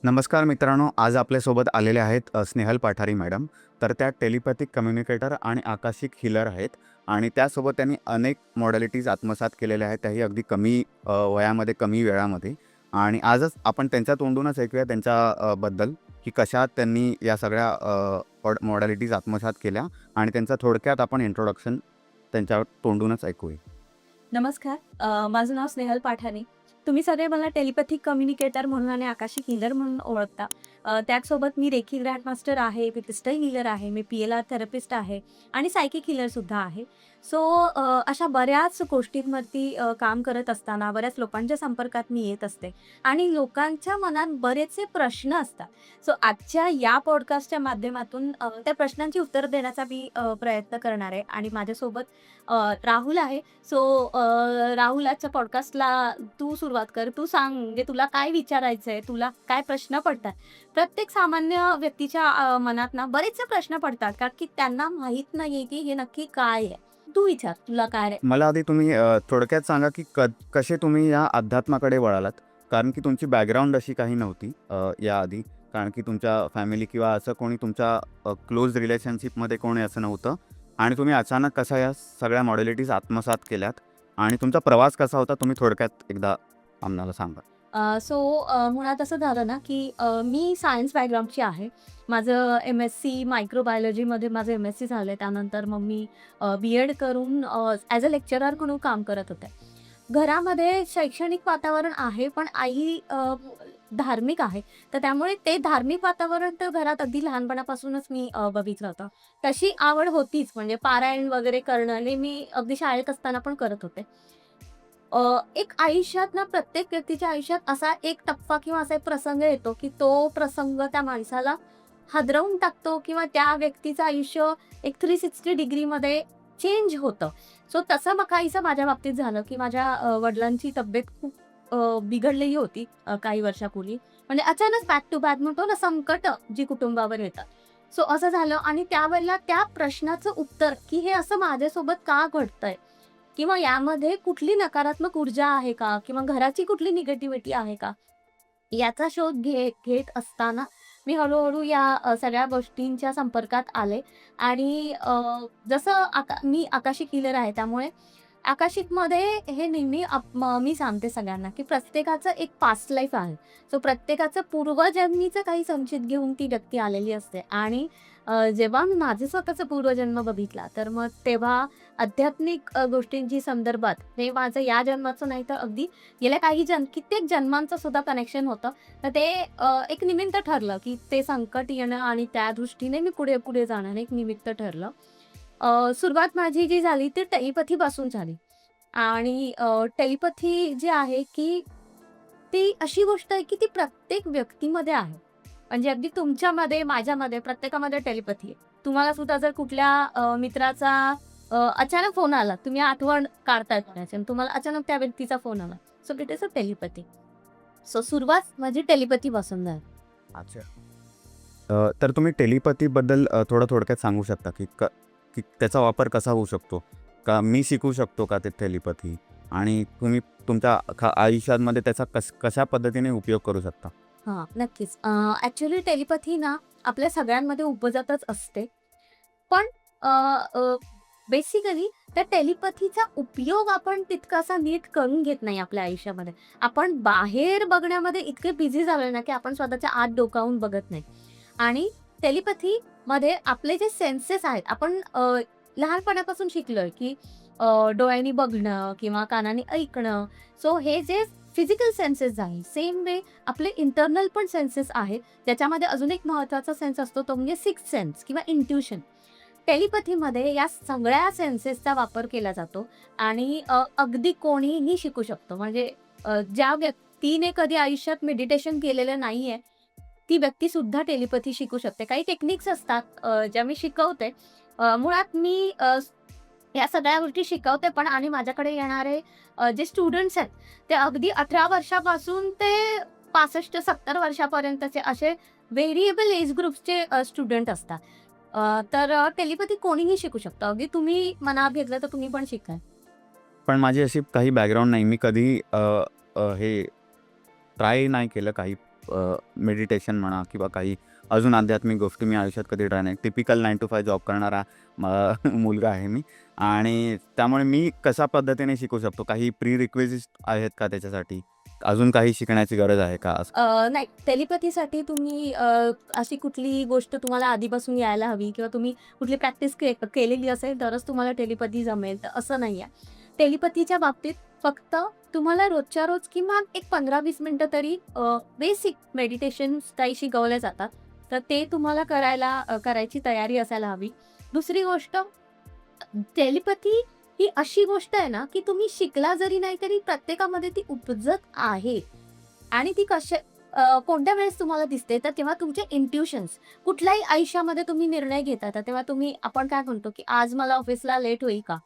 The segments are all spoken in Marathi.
नमस्कार मित्रांनो, आज आपल्यासोबत आलेले आहेत स्नेहल पाठारी मॅडम. तर त्या टेलिपॅथिक कम्युनिकेटर आणि आकाशिक हीलर आहेत आणि त्यासोबत त्यांनी अनेक मॉडॅलिटीज आत्मसात केलेल्या आहेत, त्याही अगदी कमी वयामध्ये, कमी वेळामध्ये. आणि आजच आपण त्यांच्या तोंडूनच ऐकूया बद्दल की कशा त्यांनी या सगळ्या मॉडॅलिटीज आत्मसात केल्या आणि त्यांचं थोडक्यात आपण इंट्रोडक्शन त्यांच्या तोंडूनच ऐकूया. नमस्कार. माझं नाव स्नेहल पाठारे. तुम्ही सगळे मला टेलिपॅथिक कम्युनिकेटर म्हणून आणि आकाशिक हीलर म्हणून ओळखता. त्याचसोबत मी रेकी ग्रँड मास्टर आहे, मी क्रिस्टल हीलर आहे, मी PLR थेरपिस्ट आहे आणि सायकिक हीलरसुद्धा आहे. सो अशा बऱ्याच गोष्टींवरती काम करत असताना बऱ्याच लोकांच्या संपर्कात मी येत असते आणि लोकांच्या मनात बरेचसे प्रश्न असतात. सो आजच्या या पॉडकास्टच्या माध्यमातून त्या प्रश्नांची उत्तरं देण्याचा मी प्रयत्न करणार आहे आणि माझ्यासोबत राहुल आहे. सो राहुल, आजच्या पॉडकास्टला तू सुरुवात कर. तू सांग, म्हणजे तुला काय विचारायचंय, तुला काय प्रश्न पडतात. प्रत्येक सामान्य व्यक्तीच्या मनात ना बरेचसे प्रश्न पडतात, कारण की त्यांना माहित नाहीये की हे नक्की काय आहे. तू विचार, तुला काय मला आधी तुम्ही थोडक्यात सांगा की कसे तुम्ही या अध्यात्माकडे वळालात? कारण की तुमची बॅकग्राऊंड अशी काही नव्हती याआधी. कारण की तुमच्या फॅमिली किंवा असं कोणी तुमच्या क्लोज रिलेशनशिपमध्ये कोणी असं नव्हतं आणि तुम्ही अचानक कसा या सगळ्या मॉडॅलिटीज आत्मसात केल्यात आणि तुमचा प्रवास कसा होता, तुम्ही थोडक्यात एकदा आम्हाला सांगा. सो मुळात असं झालं ना, की मी सायन्स बॅकग्राऊंडची आहे. माझं MSc मायक्रोबायोलॉजीमध्ये माझं MSc झालं आहे. त्यानंतर मग मी B.Ed करून ॲज अ लेक्चरर म्हणून काम करत होते. घरामध्ये शैक्षणिक वातावरण आहे, पण आई धार्मिक आहे. तर त्यामुळे ते धार्मिक वातावरण तर घरात अगदी लहानपणापासूनच मी बघितलं होतं. तशी आवड होतीच, म्हणजे पारायण वगैरे करणं हे मी अगदी शाळेत असताना पण करत होते. एक आयुष्यात ना, प्रत्येक व्यक्तीच्या आयुष्यात असा एक टप्पा किंवा असा एक प्रसंग येतो, की तो प्रसंग त्या माणसाला हादरवून टाकतो किंवा त्या व्यक्तीचं आयुष्य एक 360 डिग्रीमध्ये चेंज होतं. सो तसं मग काहीसं माझ्या बाबतीत झालं, की माझ्या वडिलांची तब्येत खूप बिघडलेली होती काही वर्षापूर्वी. म्हणजे अचानक बॅक टू बॅक म्हणतो ना, संकट जी कुटुंबावर येतात. सो असं झालं आणि त्यावेळेला त्या प्रश्नाचं उत्तर, की हे असं माझ्यासोबत का घडतंय? किंवा यामध्ये कुठली नकारात्मक ऊर्जा आहे का? किंवा घराची कुठली निगेटिव्हिटी आहे का? याचा शोध घेत असताना मी हळू-हळू या सगळ्या गोष्टींच्या संपर्कात आले आणि जसं मी आकाशिक हीलर आहे, त्यामुळे आकाशिकमध्ये हे नेहमी मी सांगते सगळ्यांना, की प्रत्येकाचं एक पास्ट लाईफ आहे. सो प्रत्येकाचं पूर्वजन्मीचं काही संचित घेऊन ती व्यक्ती आलेली असते आणि जेव्हा मी माझं स्वतःचा पूर्वजन्म बघितला, तर मग तेव्हा आध्यात्मिक गोष्टींची संदर्भात हे माझं या जन्माचं नाही, तर अगदी गेल्या काही कित्येक जन्मांचं सुद्धा कनेक्शन होतं. तर ते एक निमित्त ठरलं, की ते संकट येणं आणि त्या दृष्टीने मी पुढे जाणं हे एक निमित्त ठरलं. सुरुवात माझी जी झाली ती टेलिपॅथीपासून झाली आणि टेलिपॅथी जी आहे, की ती अशी गोष्ट आहे, की ती प्रत्येक व्यक्तीमध्ये आहे. म्हणजे अगदी तुमच्यामध्ये, माझ्यामध्ये, प्रत्येकामध्ये टेलिपॅथी आहे. तुम्हाला सुद्धा जर कुठल्या मित्राचा अचानक फोन आला, तुम्ही आठवण काढताय कोणाची आणि तुम्हाला अचानक त्या व्यक्तीचा फोन आला. So it is a telepathy. So सुरुवात माझी टेलिपॅथीपासून झाली. अच्छा. तर तुम्ही टेलिपॅथीबद्दल थोडं थोडक्यात सांगू शकता की त्याचा वापर कसा होऊ शकतो? का मी शिकू शकतो का ते टेलिपॅथी? आणि तुम्ही तुमच्या आयुष्यामध्ये त्याचा कशा पद्धतीने उपयोग करू शकता? हां, नक्कीच. टेलिपॅथी ना आपल्या सगळ्यांमध्ये उपजतच असते. पण बेसिकली त्या टेलिपॅथीचा उपयोग आपण तितकासा नीट करून घेत नाही आपल्या आयुष्यामध्ये. आपण बाहेर बघण्यामध्ये इतके बिझी झालोय ना, की आपण स्वतःच्या आत डोकावून बघत नाही. आणि टेलिपॅथीमध्ये आपले जे सेन्सेस आहेत, आपण लहानपणापासून शिकलोय, की डोळ्यांनी बघणं किंवा कानाने ऐकणं. सो हे जे फिजिकल सेन्सेस आहे, सेम वे आपले इंटरनल पण सेन्सेस आहेत. त्याच्यामध्ये अजून एक महत्त्वाचा सेन्स असतो, तो म्हणजे सिक्स्थ सेन्स किंवा इंट्युशन. टेलिपॅथीमध्ये या सगळ्या सेन्सेसचा वापर केला जातो आणि अगदी कोणीही शिकू शकतो. म्हणजे ज्या व्यक्तीने कधी आयुष्यात मेडिटेशन केलेलं नाहीये, ती व्यक्तीसुद्धा टेलिपॅथी शिकू शकते. काही टेक्निक्स असतात ज्या मी शिकवते. मुळात मी या सगळ्या गोष्टी शिकवते पण आणि माझ्याकडे येणारे जे स्टुडंट्स आहेत, ते अगदी 18 वर्षापासून ते 65-70 वर्षापर्यंतचे असे व्हेरिएबल एज ग्रुप्सचे स्टुडंट असतात. तर टेलिपॅथी कोणीही शिकू शकतं. अगदी तुम्ही मनात घेतलं तर तुम्ही पण शिकाल. पण माझी अशी काही बॅकग्राऊंड नाही. मी कधी हे ट्राय नाही केलं काही मेडिटेशन म्हणा किंवा काही अजून आध्यात्मिक गोष्टी मी आयुष्यात कधी ट्राय नाही. टिपिकल 9 to 5 जॉब करणारा मुलगा आहे मी आणि त्यामुळे मी कशा पद्धतीने शिकू शकतो? काही प्री रिक्विजिट आहेत का त्याच्यासाठी? अजून काही शिकण्याची गरज आहे का? नाही, टेलिपॅथीसाठी तुम्ही अशी कुठली गोष्ट तुम्हाला आधीपासून यायला हवी किंवा तुम्ही कुठली प्रॅक्टिस केलेली असेल तरच तुम्हाला टेलिपॅथी जमेल, तर असं नाही आहे. टेलिपॅथीच्या बाबतीत फक्त तुम्हाला रोजच्या रोज किमान एक 15-20 मिनिटं तरी बेसिक मेडिटेशन्स काही शिकवले जातात. तर ते तुम्हाला करायची तयारी असायला हवी. दुसरी गोष्ट, टेलिपॅथी ही अशी गोष्ट आहे ना, की तुम्ही शिकला जरी नाही तरी प्रत्येकामध्ये ती उपजत आहे. आणि ती कोणत्या वेळेस तुम्हाला दिसते तर तेव्हा तुमचे इंट्युशन्स, कुठल्याही आयुष्यामध्ये तुम्ही निर्णय घेता तर तेव्हा आपण काय म्हणतो की आज मला ऑफिसला लेट होईल का,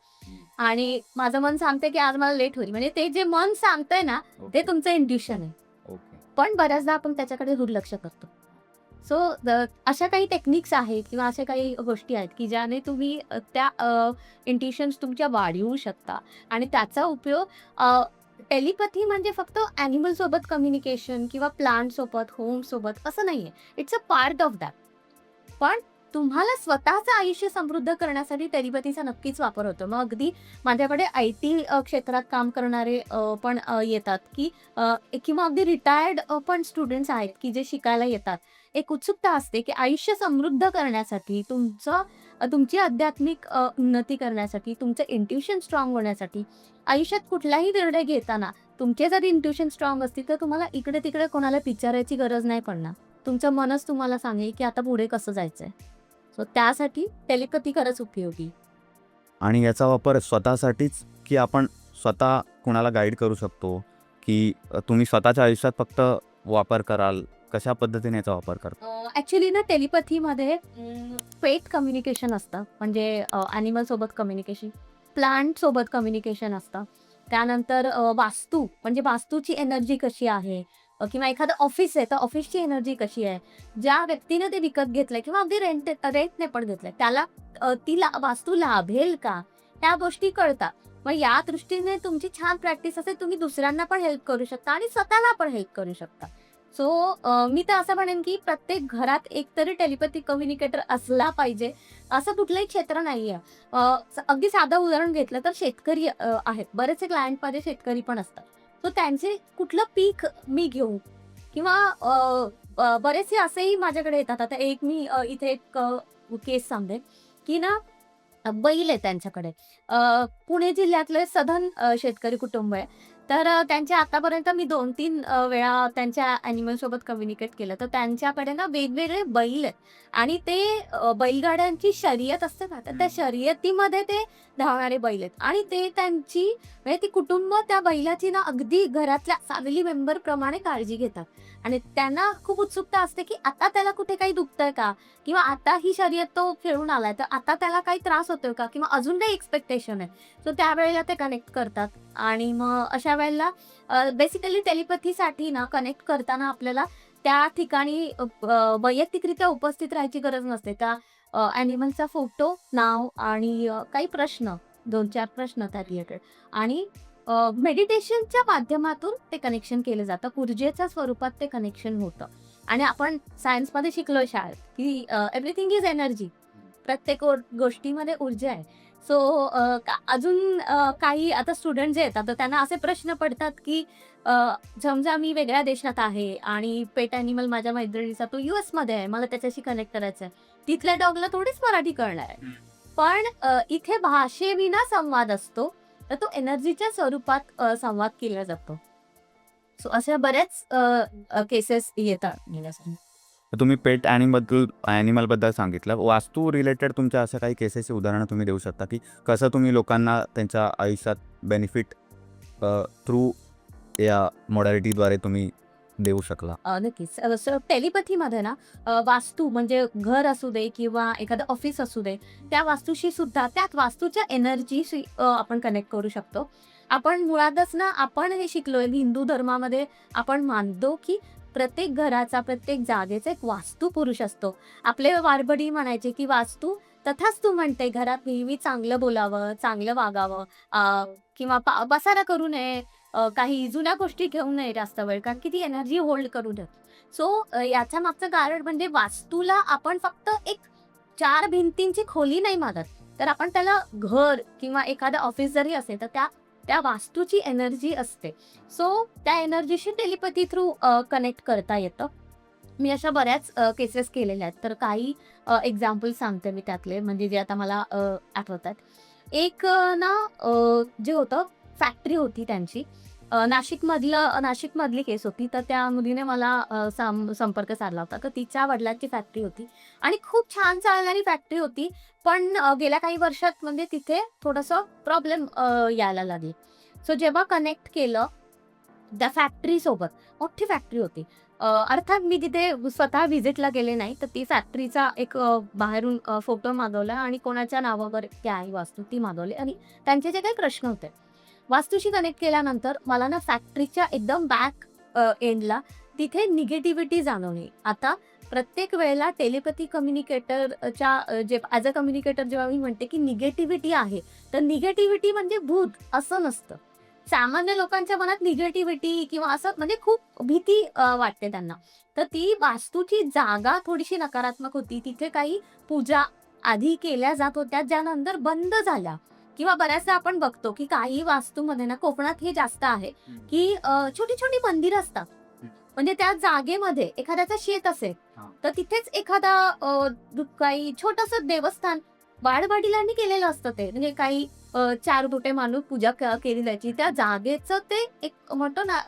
आणि माझं मन सांगते की आज मला लेट होईल, म्हणजे ते जे मन सांगतंय ना ते तुमचं इंट्युशन आहे. ओके. पण बऱ्याचदा आपण त्याच्याकडे दुर्लक्ष करतो. सो अशा काही टेक्निक्स आहेत किंवा अशा काही गोष्टी आहेत की ज्याने तुम्ही त्या इंट्युशन्स तुमच्या वाढवू शकता. आणि त्याचा उपयोग, टेलिपॅथी म्हणजे फक्त ॲनिमल सोबत कम्युनिकेशन किंवा प्लांट सोबत, होम सोबत असं नाहीये. It's a part of that. पण तुम्हाला स्वतःचं आयुष्य समृद्ध करण्यासाठी टेलिपॅथीचा नक्कीच वापर होतो. मग अगदी माझ्याकडे IT क्षेत्रात काम करणारे पण येतात की किंवा अगदी रिटायर्ड पण स्टुडंट्स आहेत की जे शिकायला येतात. एक उत्सुकता असते की आयुष्य समृद्ध करण्यासाठी तुमची आध्यात्मिक उन्नती करण्यासाठी, तुमचं इंट्युशन स्ट्रॉंग होण्यासाठी, आयुष्यात कुठलाही निर्णय घेताना तुमचे जर इंट्युशन स्ट्रॉंग असतील तर तुम्हाला इकडे-तिकडे कोणाला विचारायची गरज नाही पडणार. तुमचं मनच तुम्हाला सांगेल की आता पुढे कसं जायचंय. सो त्यासाठी टेलिपॅथी खरंच उपयोगी. आणि याचा वापर स्वतःसाठीच की आपण स्वतः कुणाला गाईड करू शकतो की तुम्ही स्वतःच्या आयुष्यात फक्त वापर कराल? कशा पद्धतीने याचा वापर करता? ॲक्च्युली ना टेलिपॅथीमध्ये पेट कम्युनिकेशन असतं, म्हणजे ॲनिमल सोबत कम्युनिकेशन, प्लांट सोबत कम्युनिकेशन असतं. त्यानंतर वास्तू, म्हणजे वास्तूची एनर्जी कशी आहे, किंवा एखादं ऑफिस आहे तर ऑफिसची एनर्जी कशी आहे. ज्या व्यक्तीने ते विकत घेतलंय किंवा अगदी रेंटने पण घेतलंय त्याला वास्तू लाभेल का, त्या गोष्टी कळतात. मग या दृष्टीने तुमची छान प्रॅक्टिस असेल, तुम्ही दुसऱ्यांना पण हेल्प करू शकता आणि स्वतःला पण हेल्प करू शकता. सो मी तर असं म्हणेन की प्रत्येक घरात एकतरी टेलिपॅथिक कम्युनिकेटर असला पाहिजे. असं कुठलंही क्षेत्र नाहीये. अगदी साधं उदाहरण घेतलं तर शेतकरी आहेत. बरेचसे क्लायंट माझे शेतकरी पण असतात. सो त्यांचे कुठलं पीक मी घेऊ, किंवा बरेचसे असेही माझ्याकडे येतात. आता मी इथे एक केस सांगते की ना, बैल आहे त्यांच्याकडे. पुणे जिल्ह्यातले सधन शेतकरी कुटुंब आहे. तर त्यांच्या आतापर्यंत मी 2-3 वेळा त्यांच्या ॲनिमल सोबत कम्युनिकेट केलं. तर त्यांच्याकडे ना वेगवेगळे बैल आहेत आणि ते बैलगाड्यांची शर्यत असते ना, तर त्या शर्यतीमध्ये ते धावणारे बैल आहेत आणि ते म्हणजे ती कुटुंब त्या बैलाची ना अगदी घरातल्या फॅमिली मेंबरप्रमाणे काळजी घेतात आणि त्यांना खूप उत्सुकता असते की आता त्याला कुठे काही दुखतंय का? किंवा आता ही शर्यत तो खेळून आलाय, तर आता त्याला काही त्रास होतोय का? किंवा अजून काही एक्स्पेक्टेशन आहे. सो त्यावेळेला ते कनेक्ट करतात आणि मग अशा वेळेला बेसिकली टेलिपॅथीसाठी ना कनेक्ट करताना आपल्याला त्या ठिकाणी वैयक्तिकरित्या उपस्थित राहायची गरज नसते. त्या ॲनिमलचा फोटो, नाव आणि काही प्रश्न, 2-4 प्रश्न त्या रिलेटेड, आणि मेडिटेशनच्या माध्यमातून ते कनेक्शन केलं जातं. ऊर्जेच्या स्वरूपात ते कनेक्शन होतं. आणि आपण सायन्समध्ये शिकलोय शाळेत की एव्हरीथिंग इज एनर्जी. प्रत्येक गोष्टीमध्ये ऊर्जा आहे. सो अजून काही आता स्टुडंट जे येतात तर त्यांना असे प्रश्न पडतात की समजा मी वेगळ्या देशात आहे आणि पेट ॲनिमल माझ्या मैत्रिणीचा तो US मध्ये आहे, मला त्याच्याशी कनेक्ट करायचं आहे. तिथल्या डॉगला थोडीच मराठी कळणार आहे. पण इथे भाषेविना संवाद असतो, तर तो एनर्जीच्या स्वरूपात संवाद केला जातो. सो अशा बऱ्याच केसेस येतात घेण्यासाठी. तुम्ही पेट ॲनिमलबद्दल सांगितलं. वास्तू रिलेटेड तुमच्या अशा काही केसेसची उदाहरणं तुम्ही देऊ शकता की कसं तुम्ही लोकांना त्यांच्या आयुष्यात बेनिफिट थ्रू या मॉडॅलिटीद्वारे तुम्ही देऊ शकला? नक्कीच. सो टेलिपॅथीमध्ये ना वास्तू म्हणजे घर असू दे किंवा एखादं ऑफिस असू दे, त्या वास्तूशी सुद्धा, त्या वास्तूच्या एनर्जीशी आपण कनेक्ट करू शकतो. आपण मुळातच ना, आपण हे शिकलोय हिंदू धर्मामध्ये, आपण मानतो की प्रत्येक घराचा, प्रत्येक जागेचा एक वास्तू पुरुष असतो. आपले वारबडी म्हणायचे की वास्तू तथास्तू म्हणते, घरात नेहमी चांगलं बोलावं, चांगलं वागावं, किंवा पसारा करू नये, काही जुन्या गोष्टी घेऊ नये जास्त वेळ, कारण की ती एनर्जी होल्ड करू देत. सो याच्या मागचं कारण म्हणजे वास्तूला आपण फक्त एक 4 भिंतींची खोली नाही मानत, तर आपण त्याला घर किंवा एखादं ऑफिस जरी असेल तर त्या त्या वास्तूची एनर्जी असते. सो त्या एनर्जीशी टेलिपॅथी थ्रू कनेक्ट करता येतं. मी अशा बऱ्याच केसेस केलेल्या आहेत. तर काही एक्झाम्पल सांगते मी त्यातले, म्हणजे जे आता मला आठवतात. एक जे होतं, फॅक्टरी होती त्यांची. नाशिकमधली केस होती. तर त्या मुलीने मला संपर्क साधला होता. तर तिच्या वडिलांची फॅक्टरी होती आणि खूप छान चालणारी फॅक्टरी होती. पण गेल्या काही वर्षात म्हणजे तिथे थोडंसं प्रॉब्लेम यायला लागले. सो जेव्हा कनेक्ट केलं त्या फॅक्टरीसोबत, मोठी फॅक्टरी होती. अर्थात मी तिथे स्वतः व्हिजिटला गेले नाही. तर ती फॅक्टरीचा एक बाहेरून फोटो मागवला आणि कोणाच्या नावावर ती आहे वास्तू ती मागवली आणि त्यांचे जे काही प्रश्न होते. वास्तूशी कनेक्ट केल्यानंतर मला ना फॅक्टरीच्या एकदम बॅक एंडला तिथे निगेटिव्हिटी जाणवली. आता प्रत्येक वेळेला टेलिपॅथी कम्युनिकेटरच्या जे ॲज अ कम्युनिकेटर जेव्हा मी म्हणते की निगेटिव्हिटी आहे, तर निगेटिव्हिटी म्हणजे भूत असं नसतं. सामान्य लोकांच्या मनात निगेटिव्हिटी किंवा असं म्हणजे खूप भीती वाटते त्यांना. तर ती वास्तूची जागा थोडीशी नकारात्मक होती. तिथे काही पूजा आधी केल्या जात होत्या, ज्या नंतर बंद झाल्या. किंवा बऱ्याचदा आपण बघतो की काही वास्तूमध्ये ना, कोकणात हे जास्त आहे की छोटी-छोटी मंदिरं असतात. म्हणजे त्या जागेमध्ये एखाद्याचं शेत असेल, हां. तर तिथेच एखादा काही छोटंसं देवस्थान वाडवडिलांनी केलेलं असतं ते. म्हणजे काही 4 बोटे मांडून पूजा केली जायची. त्या जागेचं ते एक म्हणतो ना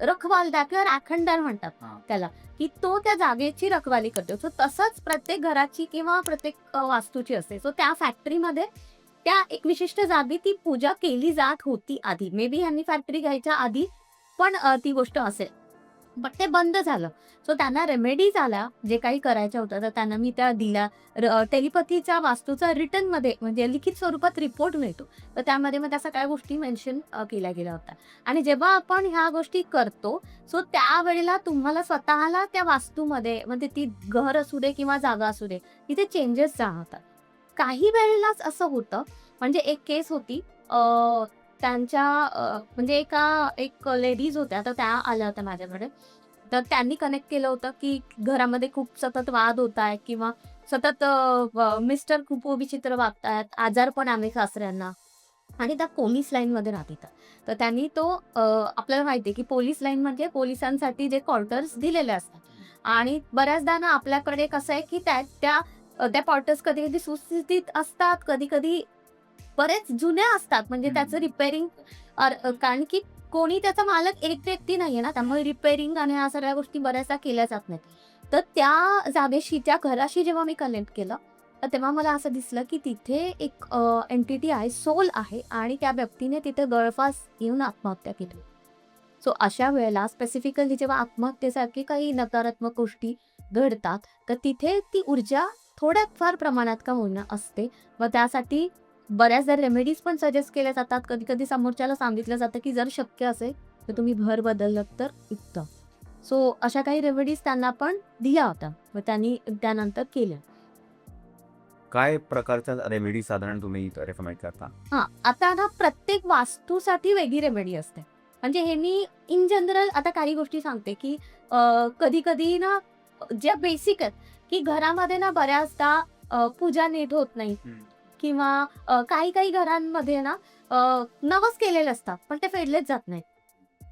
रखवालदार किंवा राखणदार म्हणतात हां. त्याला, की तो त्या जागेची रखवाली करतो. सो तसंच प्रत्येक घराची किंवा प्रत्येक वास्तूची असते. सो त्या फॅक्टरीमध्ये त्या एक विशिष्ट जागी ती पूजा केली जात होती आधी. मे बी ह्यांनी फॅक्टरी घ्यायच्या आधी पण ती गोष्ट असेल. बट ते बंद झालं. सो त्यांना रेमेडीज आल्या, जे काही करायच्या होत्या, तर त्यांना मी त्या दिल्या. टेलिपॅथीच्या वास्तूचा रिटनमध्ये म्हणजे लिखित स्वरूपात रिपोर्ट मिळतो. तर त्यामध्ये मग त्या सगळ्या गोष्टी मेन्शन केल्या गेल्या होत्या. आणि जेव्हा आपण ह्या गोष्टी करतो, सो त्यावेळेला तुम्हाला स्वतःला त्या वास्तूमध्ये म्हणजे ती घर असू दे किंवा जागा असू दे, तिथे चेंजेस जाणवतात. काही वेळेलाच असं होतं, म्हणजे एक केस होती. त्यांच्या म्हणजे एक लेडीज होत्या, तर त्या आल्या होत्या माझ्याकडे. तर त्यांनी कनेक्ट केलं होतं, की घरामध्ये खूप सतत वाद होत आहे किंवा सतत मिस्टर खूप विचित्र वागतायत, आजारपण आहे सासऱ्यांना आणि त्या पोलीस लाईनमध्ये राहतात. तर त्यांनी तो आपल्याला माहिती आहे, की पोलीस लाईन म्हणजे पोलिसांसाठी जे क्वार्टर्स दिलेले असतात आणि बऱ्याचदा ना आपल्याकडे कसं आहे, की त्या क्वार्टर्स कधी-कधी सुस्थितीत असतात, कधी-कधी बरेच जुन्या असतात. म्हणजे त्याचं रिपेअरिंग कारण की कोणी त्याचा मालक एक व्यक्ती नाहीये ना, त्यामुळे रिपेअरिंग आणि ह्या सगळ्या गोष्टी बऱ्याचदा केल्या जात नाहीत. तर त्या जागेशी, त्या घराशी जेव्हा मी कनेक्ट केलं, तर तेव्हा मला असं दिसलं की तिथे एक एंटिटी आहे, सोल आहे आणि त्या व्यक्तीने तिथे गळफास घेऊन आत्महत्या केली. सो अशा वेळेला स्पेसिफिकली जेव्हा आत्महत्येसारखी काही नकारात्मक गोष्टी घडतात, तर तिथे ती ऊर्जा थोड्याफार प्रमाणात का होईना असते. मग त्यासाठी बऱ्याचदा रेमेडीज पण सजेस्ट केल्या जातात. कधी-कधी समोरच्याला सांगितलं जातं, की जर शक्य असेल, तर तुम्ही घर बदललत तर उत्तम. सो अशा काही रेमेडीज त्यांना पण दिल्या होत्या. मग त्यांनी त्यानंतर केल्या. काय प्रकारच्या रेमेडी साधारण तुम्ही रेकमेंड करता? हां, आता ना प्रत्येक वास्तूसाठी वेगळी रेमेडी असते. म्हणजे हे मी इन जनरल आता काही गोष्टी सांगते, की कधी-कधी ना ज्या बेसिक आहेत, की घरामध्ये ना बऱ्याचदा पूजा नीट होत नाही किंवा काही-काही घरांमध्ये ना नवस केलेले असतात, पण ते फेडलेच जात नाहीत.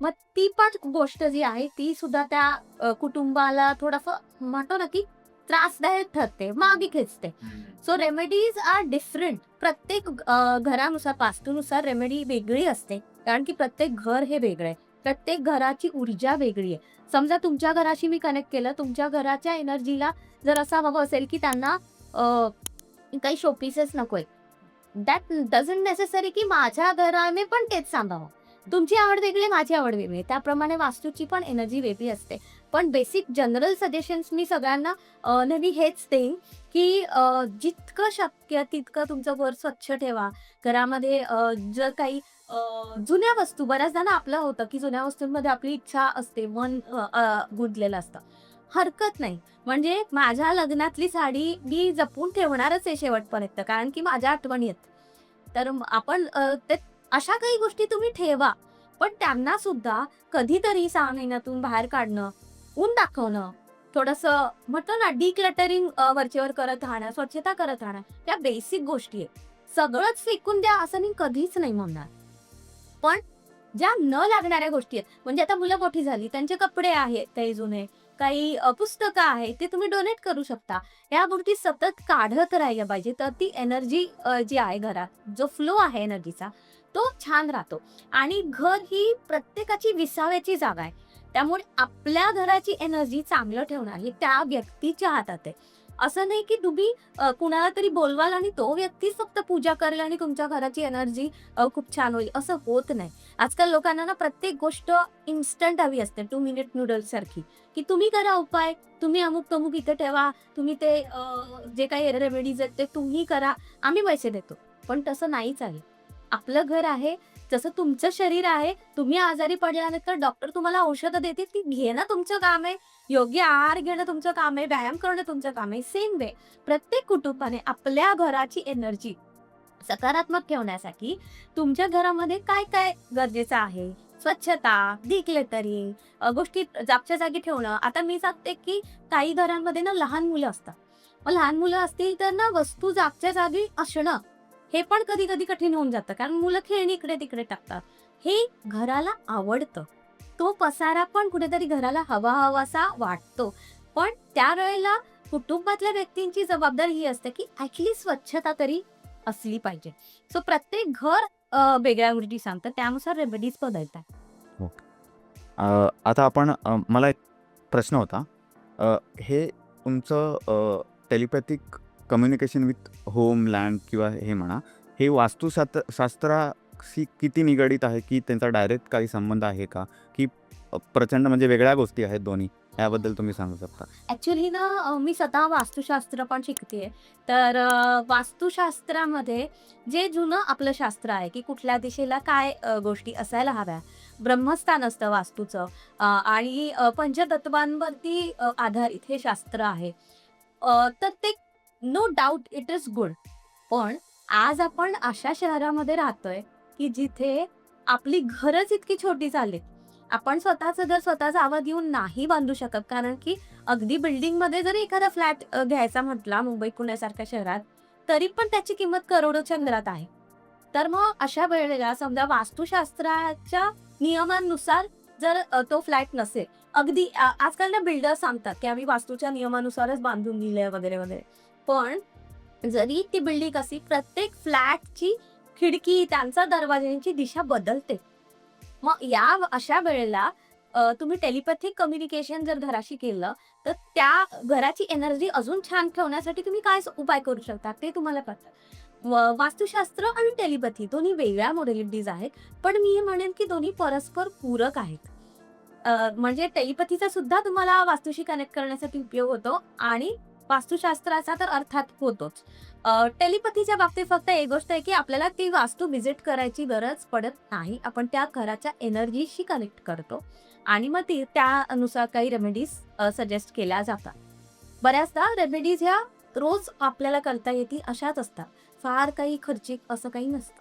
मग ती पण गोष्ट जी आहे, ती सुद्धा त्या कुटुंबाला थोडंसं म्हणतो ना, की त्रासदायक ठरते, मागे खेचते. So remedies are different. प्रत्येक घरानुसार, वास्तूनुसार रेमेडी वेगळी असते. कारण की प्रत्येक घर हे वेगळं आहे. प्रत्येक घराची ऊर्जा वेगळी आहे. समजा तुमच्या घराशी मी कनेक्ट केलं, तुमच्या घराच्या एनर्जीला जर असं हवं असेल, की त्यांना काही शोपीसेस नकोय. दॅट डझंट नेसेसरी की माझ्या घराने पण तेच सांभाळावं. तुमची आवड वेगळी आहे, माझी आवड वेगळी आहे. त्याप्रमाणे वास्तूची पण एनर्जी वेगळी असते. पण बेसिक जनरल सजेशन्स मी सगळ्यांना नेहमी हेच देईन, की जितकं शक्य तितकं तुमचं घर स्वच्छ ठेवा. घरामध्ये जर काही जुन्या वस्तू बऱ्याचदा ना आपलं होतं, की जुन्या वस्तूंमध्ये आपली इच्छा असते, मन गुंतलेलं असतं. हरकत नाही. म्हणजे माझ्या लग्नातली साडी मी जपून ठेवणारच आहे शेवटपर्यंत, कारण की माझ्या आठवणी आहेत. तर आपण ते अशा काही गोष्टी तुम्ही ठेवा. पण त्यांना सुद्धा कधीतरी 6 महिन्यातून बाहेर काढणं ऊन दाखवणं, थोडंसं म्हणतो ना डिक्लटरिंग वरचेवर करत राहणं, स्वच्छता करत राहणं, त्या बेसिक गोष्टी आहेत. सगळंच फेकून द्या असं मी कधीच नाही म्हणणार. पण ज्या न लागणाऱ्या गोष्टी आहेत, म्हणजे आता मुलं मोठी झाली, त्यांचे कपडे आहेत काही जुने, काही पुस्तकं आहेत, ते तुम्ही डोनेट करू शकता. ह्या गोष्टी सतत काढत राहिल्या पाहिजे, तर ती एनर्जी जी आहे घरात, जो फ्लो आहे एनर्जीचा, तो छान राहतो. आणि घर ही प्रत्येकाची विसाव्याची जागा आहे. त्यामुळे आपल्या घराची एनर्जी चांगलं ठेवणं हे त्या व्यक्तीच्या हातात आहे. असं नाही की तुम्ही कुणाला तरी बोलवाल आणि तो व्यक्तीच फक्त पूजा करेल आणि तुमच्या घराची एनर्जी खूप छान होईल, असं होत नाही. आजकाल लोकांना ना प्रत्येक गोष्ट इन्स्टंट हवी असते, 2 मिनिट नूडल्स सारखी, की तुम्ही करा उपाय, तुम्ही अमुक-तमुक इथे ठेवा, तुम्ही ते जे काही रेमेडीज आहेत ते तुम्ही करा, आम्ही पैसे देतो. पण तसं नाहीच आहे. आपलं घर आहे, जसं तुमचं शरीर आहे, तुम्ही आजारी पडल्यानंतर तर डॉक्टर तुम्हाला औषधं देतील, ती घेणं तुमचं काम आहे. योग्य आहार घेणं तुमचं काम आहे, व्यायाम करणं तुमचं काम आहे. सेम वे प्रत्येक कुटुंबाने आपल्या घराची एनर्जी सकारात्मक ठेवण्यासाठी तुमच्या घरामध्ये काय-काय गरजेचं आहे? स्वच्छता, डिक्लटरिंग, गोष्टी जागच्या जागी ठेवणं. आता मी सांगते, की काही घरांमध्ये ना लहान मुलं असतात. मग लहान मुलं असतील तर ना वस्तू जागच्या जागी असणं, हे पण कधी-कधी कठीण होऊन जातं. कारण मुलं खेळणी इकडे-तिकडे टाकतात. हे घराला आवडतं. तो पसारा पण कुठेतरी घराला हवा-हवासा वाटतो. पण त्यावेळेला कुटुंबातल्या व्यक्तींची जबाबदारी ही असते, की ॲटलीस्ट स्वच्छता तरी असली पाहिजे. सो प्रत्येक घर वेगळ्या गोष्टी सांगतं. त्यानुसार रेमेडीज बदलतात. ओके. आता आपण मला एक प्रश्न होता. हे तुमचं telepathic communication with home, land किंवा हे म्हणा, हे शास्त्राशी किती निगडीत आहे, की त्यांचा डायरेक्ट काही संबंध आहे का? की प्रचंड म्हणजे वेगळ्या गोष्टी आहेत दोन्ही? याबद्दल तुम्ही सांगू शकता? ॲक्चुअली ना मी स्वतः वास्तुशास्त्र पण शिकतेय. तर वास्तुशास्त्रामध्ये जे जुनं आपलं शास्त्र आहे, की कुठल्या दिशेला काय गोष्टी असायला हव्या. ब्रह्मस्थान असतं वास्तूचं आणि पंचतत्वांवरती आधारित हे शास्त्र आहे. तर ते no doubt it is good. पण आज आपण अशा शहरामध्ये राहतोय, की जिथे आपली घरच इतकी छोटी झालीत. आपण स्वतःचं घर स्वतःचा आवाज येऊन नाही बांधू शकत. कारण की अगदी बिल्डिंगमध्ये जरी एखादा फ्लॅट घ्यायचा म्हटला मुंबई, पुण्यासारख्या शहरात, तरी पण त्याची किंमत करोडोच्या घरात आहे. तर मग अशा वेळेला समजा वास्तुशास्त्राच्या नियमांनुसार जर तो फ्लॅट नसेल, अगदी आजकाल ना बिल्डर्स सांगतात, की आम्ही वास्तूच्या नियमानुसारच बांधून दिलंय वगैरे, वगैरे. पण जरी ती बिल्डिंग असली, प्रत्येक फ्लॅटची खिडकी, त्यांचा दरवाजांची दिशा बदलते. मग अशा वेळेला तुम्ही टेलिपॅथिक कम्युनिकेशन जर घराशी केलं, तर त्या घराची एनर्जी अजून छान ठेवण्यासाठी तुम्ही काय उपाय करू शकता ते तुम्हाला कळतं. वास्तुशास्त्र आणि टेलिपॅथी दोन्ही वेगळ्या मोडॅलिटीज आहेत. पण मी हे म्हणेन की दोन्ही परस्पर पूरक आहेत. म्हणजे टेलिपॅथीचा सुद्धा तुम्हाला वास्तूशी कनेक्ट करण्यासाठी उपयोग होतो आणि वास्तुशास्त्राचा तर अर्थात होतोच. टेलिपॅथीच्या बाबतीत फक्त एक गोष्ट आहे, की आपल्याला ती वास्तू व्हिजिट करायची गरज पडत नाही. आपण त्या घराच्या एनर्जीशी कनेक्ट करतो आणि मग त्यानुसार काही रेमेडीज सजेस्ट केल्या जातात. बऱ्याचदा रेमेडीज ह्या रोज आपल्याला करता येतील अशाच असतात. फार काही खर्चिक असं काही नसतं.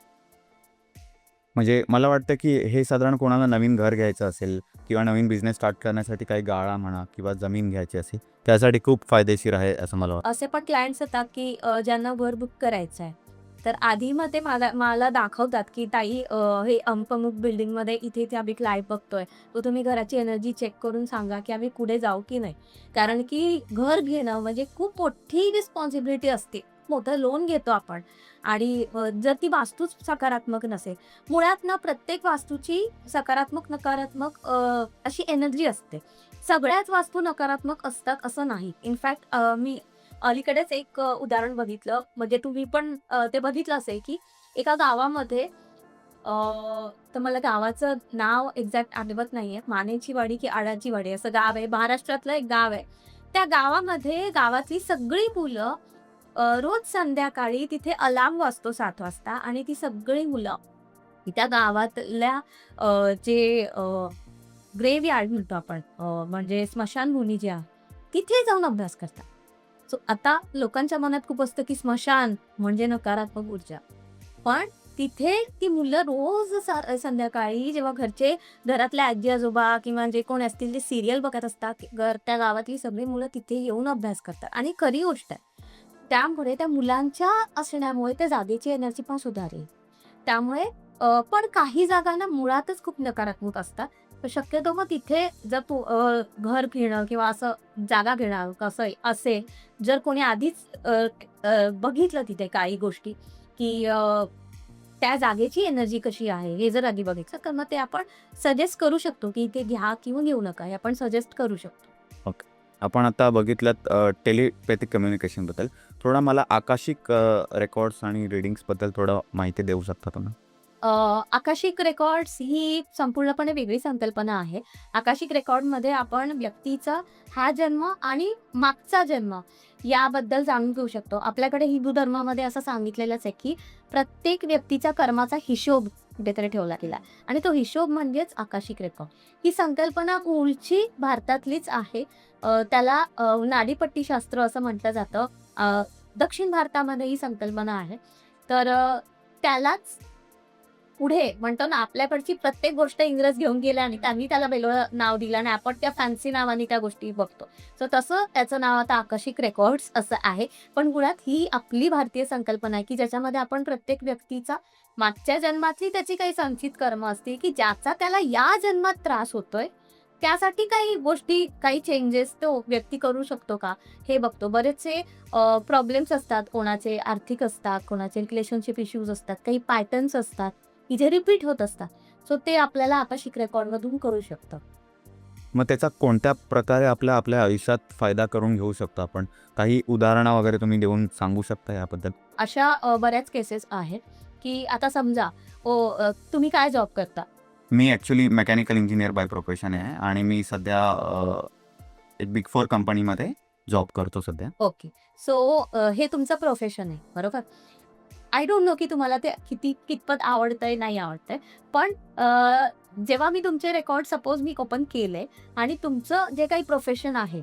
म्हणजे मला वाटतं, की हे साधारण कोणाला नवीन घर घ्यायचं असेल किंवा नवीन बिझनेस स्टार्ट करण्यासाठी काही गाळा म्हणा किंवा जमीन घ्यायची असेल, त्यासाठी खूप फायदेशीर आहे असं मला वाटतं. असे पण क्लायंट्स येतात, की ज्यांना घर बुक करायचं आहे. तर आधी मग ते मला मला दाखवतात, की ताई हे अमुक-अमुक बिल्डिंगमध्ये इथे-इथे आम्ही फ्लॅट बघतोय. तर तुम्ही घराची एनर्जी चेक करून सांगा, की आम्ही पुढे जाऊ की नाही. कारण की घर घेणं म्हणजे खूप मोठी रिस्पॉन्सिबिलिटी असते. मोठं लोन घेतो आपण आणि जर ती वास्तूच सकारात्मक नसेल. मुळात ना प्रत्येक वास्तूची सकारात्मक, नकारात्मक अशी एनर्जी असते. सगळ्याच वास्तू नकारात्मक असतात असं नाही. इनफॅक्ट मी अलीकडेच एक उदाहरण बघितलं, म्हणजे तुम्ही पण ते बघितलं असेल, की एका गावामध्ये अ, तर मला गावाचं नाव एक्झॅक्ट आठवत नाहीये. मानेची वाडी की आडाची वाडी असं गाव आहे. महाराष्ट्रातलं एक गाव आहे. त्या गावामध्ये गावातली सगळी मुलं रोज संध्याकाळी तिथे अलार्म वाजतो 7 वाजता आणि ती सगळी मुलं त्या गावातल्या जे ग्रेव्हयार्ड म्हणतो आपण, म्हणजे स्मशानभूमी जी आहे, तिथे जाऊन अभ्यास करतात. सो आता लोकांच्या मनात खूप असतं, की स्मशान म्हणजे नकारात्मक ऊर्जा. पण तिथे ती मुलं रोज संध्याकाळी जेव्हा घरातले आजी-आजोबा किंवा जे कोणी असतील ते सीरियल बघत असतात, त्या गावातली सगळी मुलं तिथे येऊन अभ्यास करतात आणि खरी गोष्ट आहे. त्यामुळे त्या मुलांच्या असण्यामुळे त्या जागेची एनर्जी पण सुधारली. त्यामुळे पण काही जागा ना मुळातच खूप नकारात्मक असतात. तर शक्यतो मग तिथे जर घर घेणं किंवा असं जागा घेणं कसं असेल, जर कोणी आधीच बघितलं तिथे काही गोष्टी, की त्या जागेची एनर्जी कशी आहे हे जर आधी बघितलं, तर मग ते आपण सजेस्ट करू शकतो, की इथे घ्या किंवा घेऊ नका हे आपण सजेस्ट करू शकतो. ओके. आपण आता बघितलंत टेलिपॅथिक कम्युनिकेशनबद्दल. थोडा मला आकाशिक रेकॉर्ड्स आणि रीडिंग्सबद्दल थोडं माहिती देऊ शकता तुम्ही? आकाशिक रेकॉर्ड्स ही संपूर्णपणे वेगळी संकल्पना आहे. आकाशिक रेकॉर्डमध्ये आपण व्यक्तीचा हा जन्म आणि मागचा जन्म याबद्दल जाणून घेऊ शकतो. आपल्याकडे हिंदू धर्मामध्ये असं सांगितलेलंच आहे, की प्रत्येक व्यक्तीच्या कर्माचा हिशोब कुठेतरी ठेवला गेला आणि तो हिशोब म्हणजेच आकाशिक रेकॉर्ड. ही संकल्पना मूळची भारतातलीच आहे. त्याला नाडीपट्टीशास्त्र असं म्हटलं जातं. दक्षिण भारतामध्ये ही संकल्पना आहे. तर त्यालाच पुढे म्हणतो ना, आपल्याकडची प्रत्येक गोष्ट इंग्रज घेऊन गेल्या आणि त्यांनी त्याला वेगळं नाव दिलं आणि आपण त्या फॅन्सी नावाने त्या गोष्टी बघतो. सो तसं त्याचं नाव आता आकाशिक रेकॉर्ड्स असं आहे. पण मुळात ही आपली भारतीय संकल्पना आहे, की ज्याच्यामध्ये आपण प्रत्येक व्यक्तीचा मागच्या जन्मातली त्याची काही संचित कर्म असतील, की ज्याचा त्याला या जन्मात त्रास होतोय, त्यासाठी काही गोष्टी, काही चेंजेस तो व्यक्ती करू शकतो का? हे बघतो. बरेचसे प्रॉब्लेम्स असतात, कोणाचे आर्थिक असतात, कोणाचे रिलेशनशिप इश्यूज असतात, काही पॅटर्न्स असतात, की जे रिपीट होत असतात. सो ते आपल्याला आकाशिक रेकॉर्डमधून कळू शकतं. मग त्याचा कोणत्या प्रकारे आपल्या आयुष्यात फायदा करून घेऊ शकतो आपण? काही उदाहरणं वगैरे तुम्ही देऊन सांगू शकता याबद्दल? अशा बऱ्याच केसेस आहेत, की आता समजा तुम्ही काय जॉब करता? मी actually mechanical engineer by profession आहे आणि मी सध्या एक बिग 4 कंपनीमध्ये जॉब करतो सध्या. ओके. सो हे तुमचं प्रोफेशन आहे, बरोबर? आय डोंट नो की तुम्हाला ते कितपत आवडतंय, नाही आवडतंय. पण जेव्हा मी तुमचे रेकॉर्ड सपोज मी ओपन केले आणि तुमचं जे काही प्रोफेशन आहे,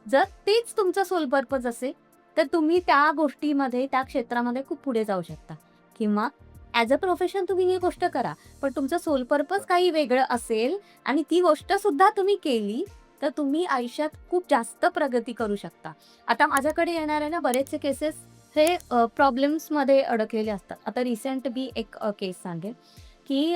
जर तेच तुमचं सोल पर्पज असेल, तर तुम्ही त्या गोष्टीमध्ये, त्या क्षेत्रामध्ये खूप पुढे जाऊ शकता. किंवा ॲज अ प्रोफेशन तुम्ही ही गोष्ट करा. पण तुमचं सोल पर्पज काही वेगळं असेल आणि ती गोष्ट सुद्धा तुम्ही केली, तर तुम्ही आयुष्यात खूप जास्त प्रगती करू शकता. आता माझ्याकडे येणारे ना बरेचसे केसेस हे प्रॉब्लेम्समध्ये अडकलेले असतात. आता रिसेंट मी एक केस सांगेन, की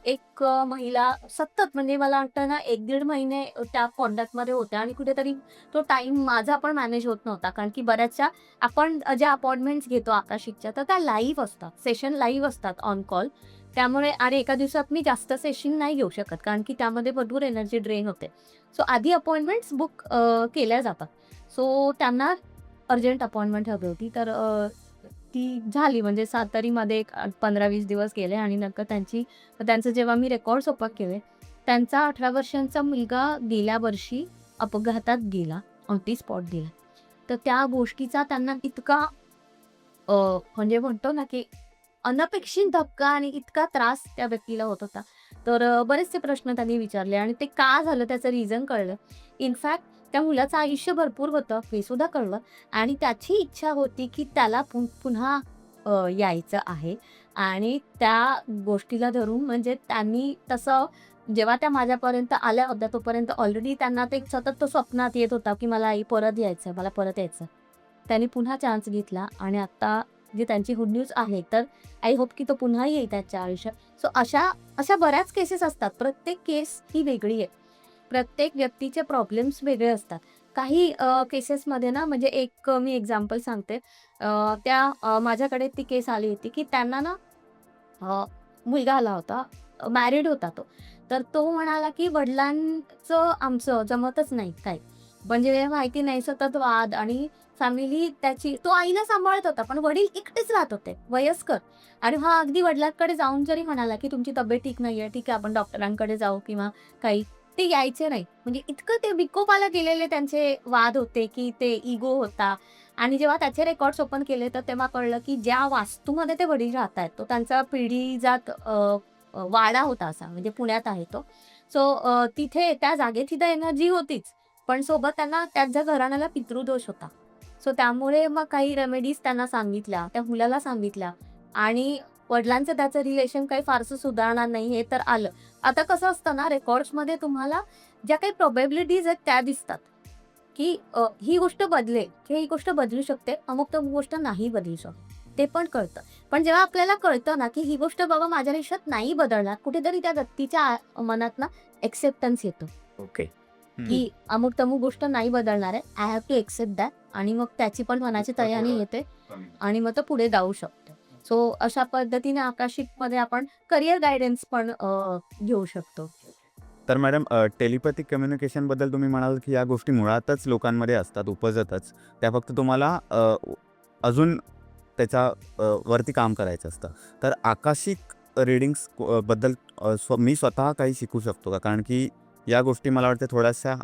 एक महिला सतत म्हणजे मला वाटतं ना 1-1.5 महिने त्या कॉन्टॅक्टमध्ये होत्या आणि कुठेतरी तो टाईम माझा पण मॅनेज होत नव्हता. कारण की बऱ्याचशा आपण ज्या अपॉइंटमेंट्स घेतो आकाशिकच्या, तर त्या लाईव्ह असतात. सेशन लाईव्ह असतात ऑन कॉल. त्यामुळे आणि एका दिवसात मी जास्त सेशन नाही घेऊ शकत, कारण की त्यामध्ये भरपूर एनर्जी ड्रेन होते. सो आधी अपॉइंटमेंट्स बुक केल्या जातात. सो त्यांना अर्जंट अपॉइंटमेंट हवी होती. तर ती झाली म्हणजे तरी एक 15-20 दिवस गेले आणि नंतर त्यांचं जेव्हा मी रेकॉर्ड्स ओपन केले, त्यांचा 18 वर्षांचा मुलगा गेल्या वर्षी अपघातात गेला, ऑन दी स्पॉट गेला. तर त्या गोष्टीचा त्यांना इतका म्हणजे म्हणतो ना, की अनपेक्षित धक्का आणि इतका त्रास त्या व्यक्तीला होत होता. तर बरेचसे प्रश्न त्यांनी विचारले आणि ते का झालं त्याचं रिझन कळलं. इनफॅक्ट त्या मुलाचं आयुष्य भरपूर होतं हे सुद्धा कळलं आणि त्याची इच्छा होती, की त्याला पुन्हा यायचं आहे आणि त्या गोष्टीला धरून म्हणजे त्यांनी तसं जेव्हा त्या माझ्यापर्यंत आल्या होत्या, तोपर्यंत ऑलरेडी त्यांना ते सतत तो स्वप्नात येत होता, की मला आई परत यायचं, मला परत यायचं. त्यांनी पुन्हा चान्स घेतला आणि आता जी त्यांची गुड न्यूज आहे, तर आय होप की तो पुन्हा येईल त्याच्या आयुष्यात. सो अशा बऱ्याच केसेस असतात. प्रत्येक केस ही वेगळी आहे. प्रत्येक व्यक्तीचे प्रॉब्लेम्स वेगळे असतात. काही केसेसमध्ये ना म्हणजे एक मी एक्झाम्पल सांगते. माझ्याकडे ती केस आली होती, की त्यांना ना मुलगा आला होता, मॅरिड होता तो. तर तो म्हणाला, की वडिलांचं आमचं जमतच नाही काही. म्हणजे माहिती नाही सतत वाद आणि फॅमिली त्याची तो आईला सांभाळत होता, पण वडील एकटेच राहत होते, वयस्कर. आणि हा अगदी वडिलांकडे जाऊन जरी म्हणाला, की तुमची तब्येत ठीक नाहीये, ठीक आहे आपण डॉक्टरांकडे जाऊ किंवा काही, ते यायचे नाही. म्हणजे इतकं ते विकोपाला गेलेले त्यांचे वाद होते, की ते इगो होता. आणि जेव्हा त्याचे रेकॉर्ड्स ओपन केले, तर तेव्हा कळलं, की ज्या वास्तूमध्ये ते वडील राहतायत, तो त्यांचा पिढीजात वाडा होता असा, म्हणजे पुण्यात आहे तो. सो तिथे त्या जागेत तिथं एनर्जी होतीच. पण सोबत त्यांना त्यांच्या घराण्याला पितृदोष होता. सो त्यामुळे मग काही रेमेडीज त्यांना सांगितल्या, त्या मुलाला सांगितल्या आणि वडिलांचं त्याचं रिलेशन काही फारसं सुधारणार नाही हे तर आलं. आता कसं असतं ना, रेकॉर्ड्समध्ये तुम्हाला ज्या काही प्रोबॅबिलिटीज आहेत त्या दिसतात, की ही गोष्ट बदलेल किंवा ही गोष्ट बदलू शकते, अमुक तर गोष्ट नाही बदलू शकत. ते पण कळतं. पण जेव्हा आपल्याला कळतं ना, की ही गोष्ट बाबा माझ्या आयुष्यात नाही बदलणार, कुठेतरी त्या व्यक्तीच्या मनात ना एक्सेप्टन्स येतो, ओके. की अमुक-तमुक गोष्ट नाही बदलणार आहे. I have to accept that आणि मग त्याची पण मनाची तयारी येते आणि मग तो पुढे जाऊ शकतो. सो अशा पद्धतीने आकाशिकमध्ये आपण करियर गाईडन्स पण घेऊ शकतो. तर मॅडम टेलिपॅथिक कम्युनिकेशनबद्दल तुम्ही म्हणाल की या गोष्टी मुळातच लोकांमध्ये असतात, उपजतच. त्या फक्त तुम्हाला अजून त्याच्या वरती काम करायचं असतं. तर आकाशिक रीडिंग्स बद्दल मी स्वतः काही शिकू शकतो का? कारण की या गोष्टी मला वाटतं थोड्याशा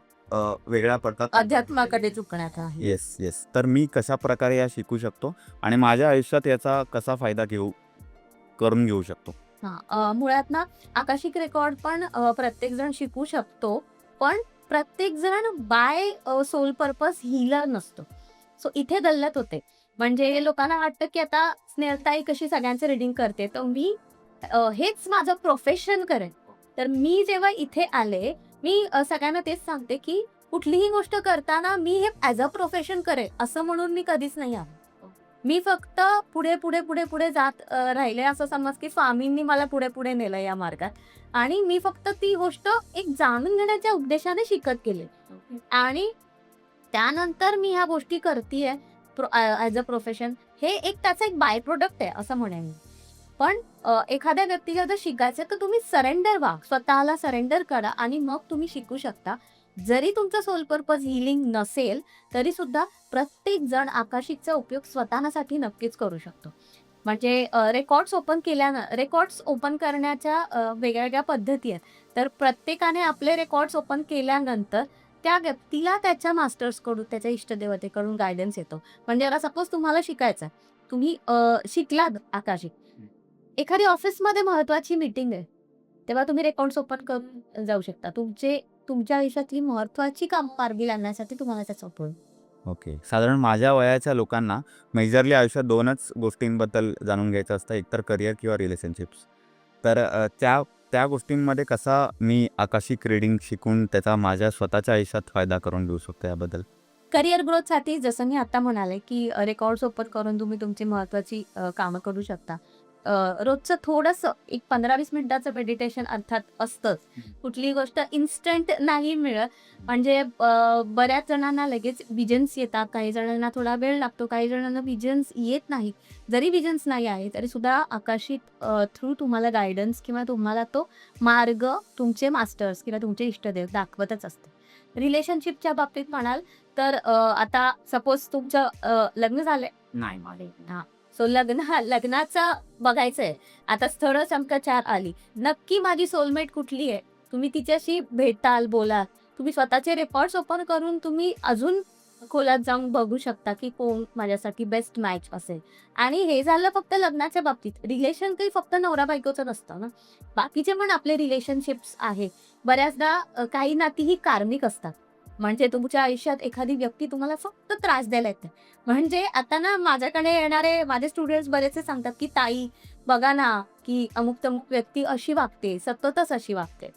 वेगळ्या पडतात. अध्यात्माकडे झुकण्याचा आहे. Yes, yes. तर मी कशाप्रकारे या शिकू शकतो आणि माझ्या आयुष्यात याचा कसा फायदा करून घेऊ शकतो? हां, मुळात ना आकाशिक रेकॉर्ड पण प्रत्येकजण शिकू शकतो. पण प्रत्येकजण बाय सोल पर्पज हीलर नसतो. सो इथे गल्लत होते. म्हणजे लोकांना वाटतं, की आता स्नेहलताई कशी सगळ्यांचे रीडिंग करते, तर मी हेच माझं प्रोफेशन करेन. तर मी जेव्हा इथे आले, मी सगळ्यांना तेच सांगते, की कुठलीही गोष्ट करताना मी हे ॲज अ प्रोफेशन करेन, असं म्हणून मी कधीच नाही आले. मी फक्त पुढे जात राहिले. असं समज, की स्वामींनी मला पुढे नेलं या मार्गात आणि मी फक्त ती गोष्ट एक जाणून घेण्याच्या उद्देशाने शिकत गेले आणि त्यानंतर मी ह्या गोष्टी करतीये ॲज अ प्रोफेशन. हे एक त्याचा एक बाय प्रॉडक्ट आहे असं म्हणेन मी. पण एखाद्या व्यक्तीला जर शिकायचं तर तुम्ही सरेंडर व्हा. स्वतःला सरेंडर करा आणि मग तुम्ही शिकू शकता. जरी तुमचा सोल पर्पज हीलिंग नसेल, तरी सुद्धा प्रत्येक जण आकाशिकचा उपयोग स्वतःसाठी नक्कीच करू शकतो. म्हणजे रेकॉर्ड्स ओपन करण्याच्या वेगवेगळ्या पद्धती आहेत. तर प्रत्येकाने आपले रेकॉर्ड्स ओपन केल्यानंतर त्या व्यक्तीला त्याच्या मास्टर्सकडून, त्याच्या इष्टदेवतेकडून गाईडन्स येतो. म्हणजे आता सपोज तुम्हाला शिकायचं आहे. तुम्ही शिकलात आकाशिक. एखादी ऑफिसमध्ये महत्त्वाची मीटिंग आहे. तेव्हा तुम्ही रेकॉर्ड्स ओपन करून जाऊ शकता. तुमच्या आयुष्यातली महत्त्वाची कामं मार्गी लागण्यासाठी तुम्हाला त्याचा उपयोग. ओके. साधारण माझ्या वयाच्या लोकांना मेजरली आयुष्यात 2च गोष्टींबद्दल जाणून घ्यायचं असतं. एकतर करिअर किंवा रिलेशनशिप्स. तर त्या त्या गोष्टींमध्ये कसा मी आकाशिक रीडिंग शिकून त्याचा माझ्या स्वतःच्या आयुष्यात फायदा करून घेऊ शकतो याबद्दल? करिअर ग्रोथसाठी जसं मी आता म्हणाले, की रेकॉर्ड्स ओपन करून तुम्ही तुमची महत्त्वाची कामं करू शकता. रोजचं थोडंसं एक 15-20 मिनिटाचं मेडिटेशन अर्थात असतंच. कुठलीही गोष्ट इन्स्टंट नाही मिळत. म्हणजे बऱ्याच जणांना लगेच विजन्स येतात, काही जणांना थोडा वेळ लागतो, काही जणांना विजन्स येत नाही. जरी विजन्स नाही आहे, तरी सुद्धा आकाशिक थ्रू तुम्हाला गाईडन्स किंवा तुम्हाला तो मार्ग तुमचे मास्टर्स किंवा तुमचे इष्टदेव दाखवतच असते. रिलेशनशिपच्या बाबतीत म्हणाल तर आता सपोज तुमचं लग्न झालंय. नाही माझे. हां. सो लग्नाचं बघायचंय. आता स्थळं चमकाचार आली. नक्की माझी सोलमेट कुठली आहे? तुम्ही तिच्याशी भेटाल, बोलाल. तुम्ही स्वतःचे रेकॉर्ड्स ओपन करून तुम्ही अजून खोलात जाऊन बघू शकता, की कोण माझ्यासाठी बेस्ट मॅच असेल. आणि हे झालं फक्त लग्नाच्या बाबतीत. रिलेशन काही फक्त नवरा-बायकोचं नसतं ना. बाकीचे पण आपले रिलेशनशिप्स आहेत. बऱ्याचदा काही नाती ही कार्मिक असतात. म्हणजे तुमच्या आयुष्यात एखादी व्यक्ती तुम्हाला फक्त त्रास द्यायला येते. म्हणजे आता ना माझ्याकडे येणारे माझे स्टुडंट्स बरेचसे सांगतात, की "ताई बघा ना, की अमुक-तमुक व्यक्ती अशी वागते, सततच अशी वागते."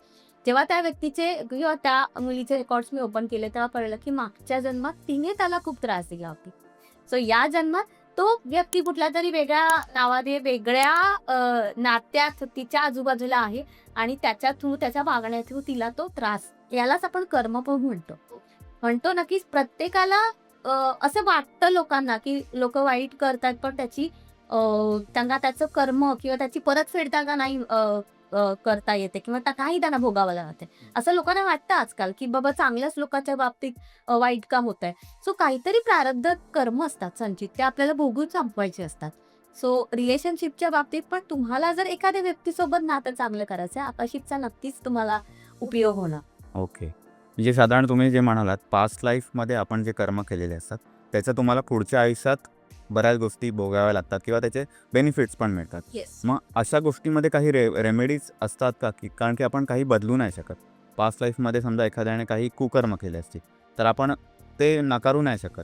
जेव्हा त्या व्यक्तीचे किंवा त्या मुलीचे रेकॉर्ड्स मी ओपन केले, तेव्हा कळलं, की मागच्या जन्मात तिने त्याला खूप त्रास दिला होता. सो या जन्मात तो व्यक्ती कुठल्यातरी वेगळ्या नावाने, वेगळ्या नात्यात तिच्या आजूबाजूला आहे आणि त्याच्या थ्रू, त्याच्या वागण्या थ्रू तिला तो त्रास, यालाच आपण कर्म पण म्हणतो. म्हणतो ना, की प्रत्येकाला असं वाटतं लोकांना, की लोकं वाईट करतात, पण त्यांना त्याचं कर्म किंवा त्याची परतफेड त्यांना नाही करता येते किंवा काही त्यांना भोगावं लागते. असं लोकांना वाटतं आजकाल, की बाबा चांगल्याच लोकांच्या बाबतीत वाईट काम होतंय. सो काहीतरी प्रारब्ध कर्म असतात संचित, ते आपल्याला भोगून संपवायचे असतात. सो रिलेशनशिपच्या बाबतीत पण तुम्हाला जर एखाद्या व्यक्तीसोबत नातं चांगलं करायचं आहे, आकाशिकचा नक्कीच तुम्हाला उपयोग होणार. ओके. म्हणजे साधारण तुम्ही जे म्हणालात पास्ट लाईफमध्ये आपण जे कर्म केलेले असतात, त्याचं तुम्हाला पुढच्या आयुष्यात बऱ्याच गोष्टी भोगाव्या लागतात किंवा त्याचे बेनिफिट्स पण मिळतात. येस. मग अशा गोष्टींमध्ये काही रेमेडीज असतात का? की कारण की आपण काही बदलू नाही शकत. पास्ट लाईफमध्ये समजा एखाद्याने काही कुकर्म केले असतील, तर आपण ते नकारू नाही शकत.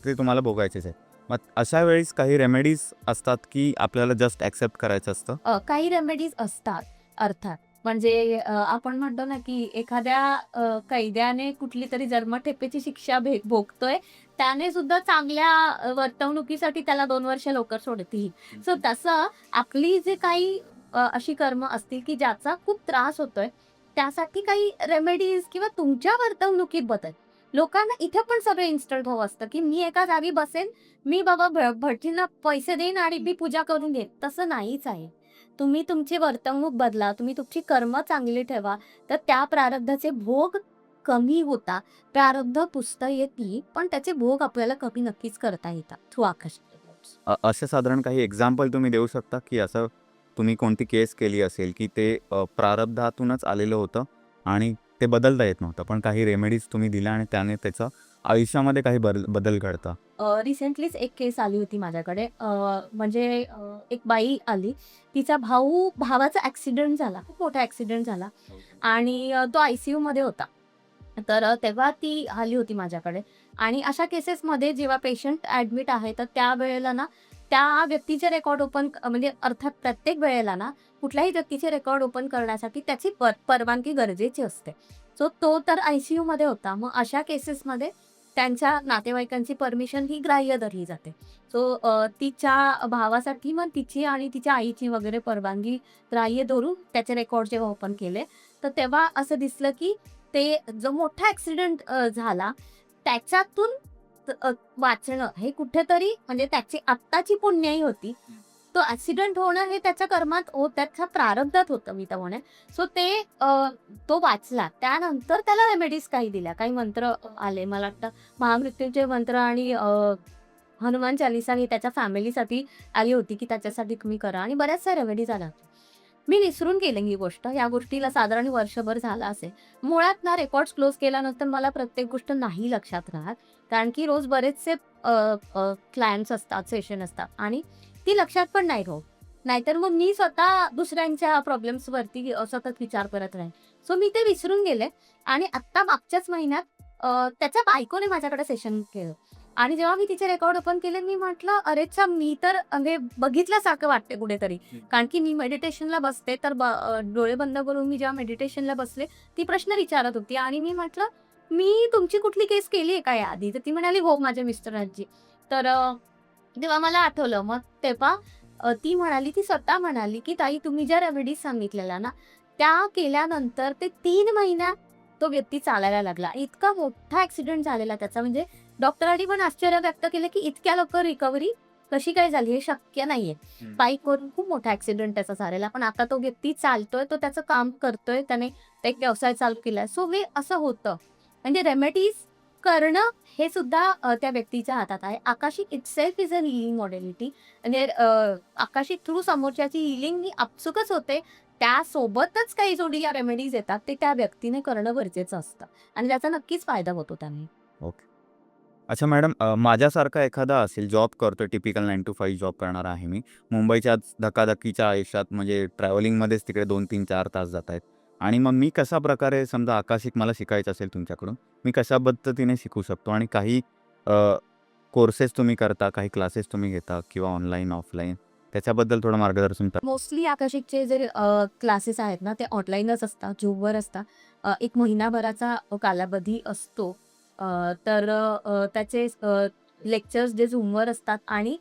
ते तुम्हाला भोगायचेच आहे. मग अशा वेळेस काही रेमेडीज असतात की आपल्याला जस्ट ॲक्सेप्ट करायचं असतं? काही रेमेडीज असतात अर्थात. म्हणजे आपण म्हणतो ना, की एखाद्या कैद्याने कुठली तरी जन्मठेपेची शिक्षा भोगतोय, त्याने सुद्धा चांगल्या वर्तवणुकीसाठी त्याला 2 वर्ष लवकर सोडतील. सो तसं आपली जे काही अशी कर्म असतील, की ज्याचा खूप त्रास होतोय, त्यासाठी काही रेमेडीज किंवा तुमच्या वर्तवणुकीत बदल. लोकांना इथे पण सगळं इन्स्टंट हवं असतं, की मी एका जागी बसेन, मी बाबा भटजींना पैसे देईन आणि मी पूजा करून देईन. तसं नाहीच आहे. तुम्ही तुमची वर्तवणूक बदला, तुम्ही तुमची कर्म चांगली ठेवा, तर त्या प्रारब्धाचे भोग कमी होतात. प्रारब्ध पुसता येत नाही, पण त्याचे भोग आपल्याला कमी नक्कीच करता येतात थ्रू आकाश. असे साधारण काही एक्झाम्पल तुम्ही देऊ शकता की असं तुम्ही कोणती केस केली असेल की ते प्रारब्धातूनच आलेलं होतं आणि ते बदलता येत नव्हतं, पण काही रेमेडीज तुम्ही दिल्या आणि त्याने त्याचं आयुष्यामध्ये काही बदल घडता? रिसेंटलीच एक केस आली होती माझ्याकडे. म्हणजे एक बाई आली. तिचा भावाचा ॲक्सिडेंट झाला. खूप मोठा ॲक्सिडेंट झाला आणि तो आय-सी-यूमध्ये होता. तर तेव्हा ती आली होती माझ्याकडे आणि अशा केसेसमध्ये जेव्हा पेशंट ॲडमिट आहे, तर त्यावेळेला ना, त्या व्यक्तीचे रेकॉर्ड ओपन म्हणजे अर्थात प्रत्येक वेळेला ना, कुठल्याही व्यक्तीचे रेकॉर्ड ओपन करण्यासाठी त्याची परवानगी गरजेची असते. सो तो तर आय-सी-यूमध्ये होता. मग अशा केसेसमध्ये त्यांच्या नातेवाईकांची परमिशन ही ग्राह्य धरली जाते. सो तिच्या भावासाठी मग तिची आणि तिच्या आईची वगैरे परवानगी ग्राह्य धरून त्याचे रेकॉर्ड जेव्हा ओपन केले, तर तेव्हा असं दिसलं की ते जो मोठा ॲक्सिडेंट झाला त्याच्यातून वाचणं हे कुठेतरी म्हणजे त्याची आत्ताची पुण्याई होती. तो ॲक्सिडेंट होणं हे त्याच्या कर्मात त्याच्या प्रारब्धात होतं मी तर म्हणेन. सो ते तो वाचला. त्यानंतर त्याला रेमेडीज काही दिल्या. काही मंत्र आले. मला वाटतं महामृत्यूंजय मंत्र आणि हनुमान चालीसा ही त्याच्या फॅमिलीसाठी आली होती, की त्याच्यासाठी तुम्ही करा आणि बऱ्याचशा रेमेडीज आल्या होत्या. मी विसरून गेले ही गोष्ट. या गोष्टीला साधारण वर्षभर झालं असेल. मुळात ना रेकॉर्ड्स क्लोज केल्यानंतर मला प्रत्येक गोष्ट नाही लक्षात राहत. कारण की रोज बरेचसे क्लायंट्स असतात, सेशन असतात आणि ती लक्षात पण नाही राहत. नाहीतर मग मी स्वतः दुसऱ्यांच्या प्रॉब्लेम्सवरती सतत विचार करत राहीन. सो मी ते विसरून गेले आणि आत्ता मागच्याच महिन्यात त्याच्या बायकोने माझ्याकडे सेशन केलं आणि जेव्हा मी तिचे रेकॉर्ड ओपन केले, मी म्हटलं, "अरेच्चा, मी तर म्हणजे बघितल्यासारखं वाटते कुठेतरी." कारण की मी मेडिटेशनला बसते, तर डोळे बंद करून मी जेव्हा मेडिटेशनला बसले, ती प्रश्न विचारत होती आणि मी म्हटलं, "मी तुमची कुठली केस केली आहे का याआधी?" तर ती म्हणाली, "हो, माझ्या मिस्टरांची." तर तेव्हा मला आठवलं. मग तेव्हा ती म्हणाली, ती स्वतः म्हणाली, की "ताई, तुम्ही ज्या रेमेडीज सांगितलेल्या ना, त्या केल्यानंतर ते 3 महिन्यात तो व्यक्ती चालायला लागला." इतका मोठा ॲक्सिडेंट झालेला त्याचा, म्हणजे डॉक्टरांनी पण आश्चर्य व्यक्त केलं, की इतक्या लवकर रिकव्हरी कशी काय झाली? हे शक्य नाहीये. बाईकवरून खूप मोठा ॲक्सिडेंट त्याचा झालेला. पण आता तो व्यक्ती चालतोय, तो त्याचं काम करतोय, त्याने एक व्यवसाय चालू केलाय. सो हे असं होतं. म्हणजे रेमेडीज करणं हे सुद्धा त्या व्यक्तीच्या हातात आहे. Akashic itself is a healing modality. म्हणजे आकाशिक थ्रू समोरच्याची हीलिंग ही आपसुकच होते. त्यासोबतच काही जोडी या रेमेडीज येतात, ते त्या व्यक्तीने करणं गरजेचं असतं आणि त्याचा नक्कीच फायदा होतो त्याने. ओके. अच्छा मॅडम, माझ्यासारखा एखादा असेल, जॉब करतोय, टिपिकल 9 to 5 जॉब करणारा आहे मी. मुंबईच्या धकाधकीच्या आयुष्यात म्हणजे ट्रॅव्हलिंगमध्येच तिकडे 2, 3, 4 तास जात आहेत आणि मग मी कशाप्रकारे समजा आकाशिक मला शिकायचं असेल तुमच्याकडून, मी कशा पद्धतीने शिकू शकतो आणि काही कोर्सेस तुम्ही करता, काही क्लासेस तुम्ही घेता किंवा ऑनलाईन, ऑफलाईन त्याच्याबद्दल थोडं मार्गदर्शन करा? मोस्टली आकाशिकचे जे क्लासेस आहेत ना, ते ऑनलाईनच असतात, Zoomवर असतात. 1 महिनाभराचा कालावधी असतो. अ, तर त्याचे लेक्चर्स जे Zoomवर असतात आणि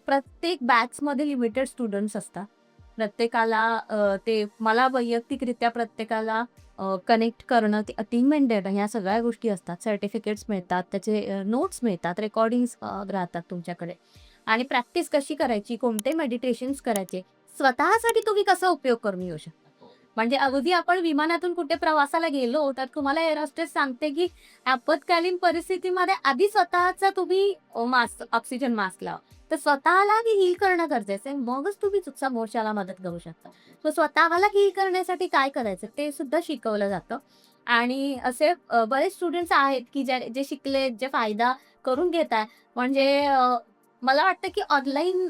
प्रत्येक बॅचमध्ये लिमिटेड स्टुडंट्स असतात. प्रत्येकाला ते मला वैयक्तिकरित्या प्रत्येकाला कनेक्ट करणं, ते अटेनमेंट देणं, ह्या सगळ्या गोष्टी असतात. सर्टिफिकेट्स मिळतात, त्याचे नोट्स मिळतात, रेकॉर्डिंग्स राहतात तुमच्याकडे आणि प्रॅक्टिस कशी करायची, कोणते मेडिटेशन्स करायचे, स्वतःसाठी तुम्ही कसा उपयोग करून घेऊ शकता. म्हणजे अगदी आपण विमानातून कुठे प्रवासाला गेलो, तर तुम्हाला एअर होस्टेस सांगते, की आपत्कालीन परिस्थितीमध्ये आधी स्वतःचा तुम्ही मास्क, ऑक्सिजन मास्क लावा. तर स्वतःला हील करणं गरजेचं आहे. मगच तुम्ही समोरच्याला मदत करू शकता. तर स्वतःला हील करण्यासाठी काय करायचं ते सुद्धा शिकवलं जातं. आणि असे बरेच स्टुडंट्स आहेत, की जे शिकले, जे फायदा करून घेत आहे. म्हणजे मला वाटतं की ऑनलाईन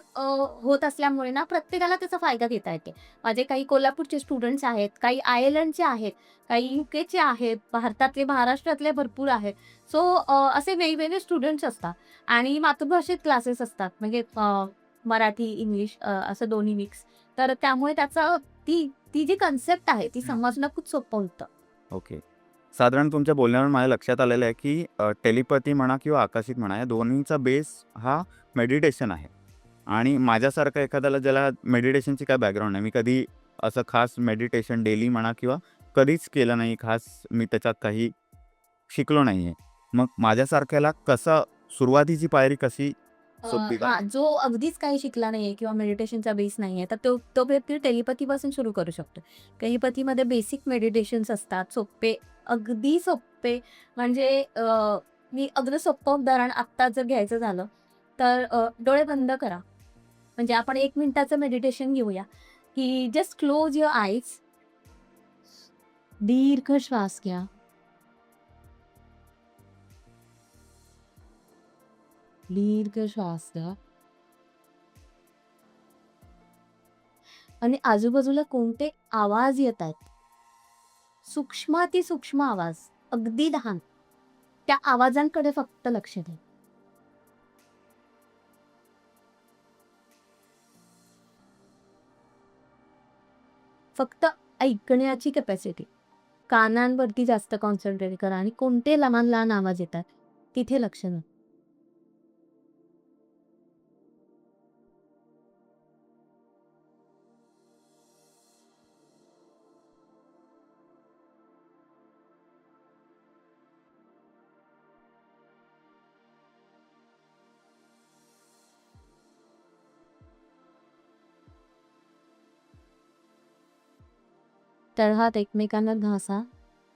होत असल्यामुळे ना प्रत्येकाला त्याचा फायदा घेता येते. माझे काही कोल्हापूरचे स्टुडंट्स आहेत, काही आयर्लंडचे आहेत, काही यूकेचे आहेत, भारतातले, महाराष्ट्रातले भरपूर आहेत. सो असे वेगवेगळे स्टुडंट्स असतात आणि मातृभाषेत क्लासेस असतात. म्हणजे मराठी, इंग्लिश असं दोन्ही मिक्स. तर त्यामुळे त्याचा ती ती जी कन्सेप्ट आहे ती समजणं खूप सोपं होतं. ओके. साधारण तुमच्या बोलण्यावरून माझ्या लक्षात आलेलं आहे, की टेलिपॅथी म्हणा किंवा आकाशिक म्हणा, या दोन्हीचा बेस हा मेडिटेशन आहे. आणि माझ्यासारखा एखाद्याला ज्याला मेडिटेशनची काय बॅकग्राऊंड नाही, मी कधी असं खास मेडिटेशन डेली म्हणा किंवा कधीच केलं नाही, खास मी त्याच्यात काही शिकलो नाही आहे. मग माझ्यासारख्याला कसं सुरुवातीची पायरी कशी सोपी का? हां, जो अगदीच काही शिकला नाहीये किंवा मेडिटेशनचा बेस नाहीये, तर तो तो व्यक्ती टेलिपॅथीपासून सुरू करू शकतो. टेलिपॅथीमध्ये बेसिक मेडिटेशन्स असतात, सोपे, अगदी सोपे. म्हणजे मी अगदी सोपं उदाहरण आत्ता जर घ्यायचं झालं, तर डोळे बंद करा. म्हणजे आपण 1 मिनिटाचं मेडिटेशन घेऊया, की जस्ट क्लोज युअर आईज, दीर्घ श्वास घ्या. दीर्घ श्वास घ्या. आणि आजूबाजूला कोणते आवाज येत आहेत, सूक्ष्मातिसूक्ष्म आवाज, अगदी लहान, त्या आवाजांकडे फक्त लक्ष द्या. फक्त ऐकण्याची कॅपॅसिटी. कानांवरती जास्त कॉन्सन्ट्रेट करा आणि कोणते लहान लहान आवाज येतात तिथे लक्ष द्या. तळहात एकमेकांना घासा,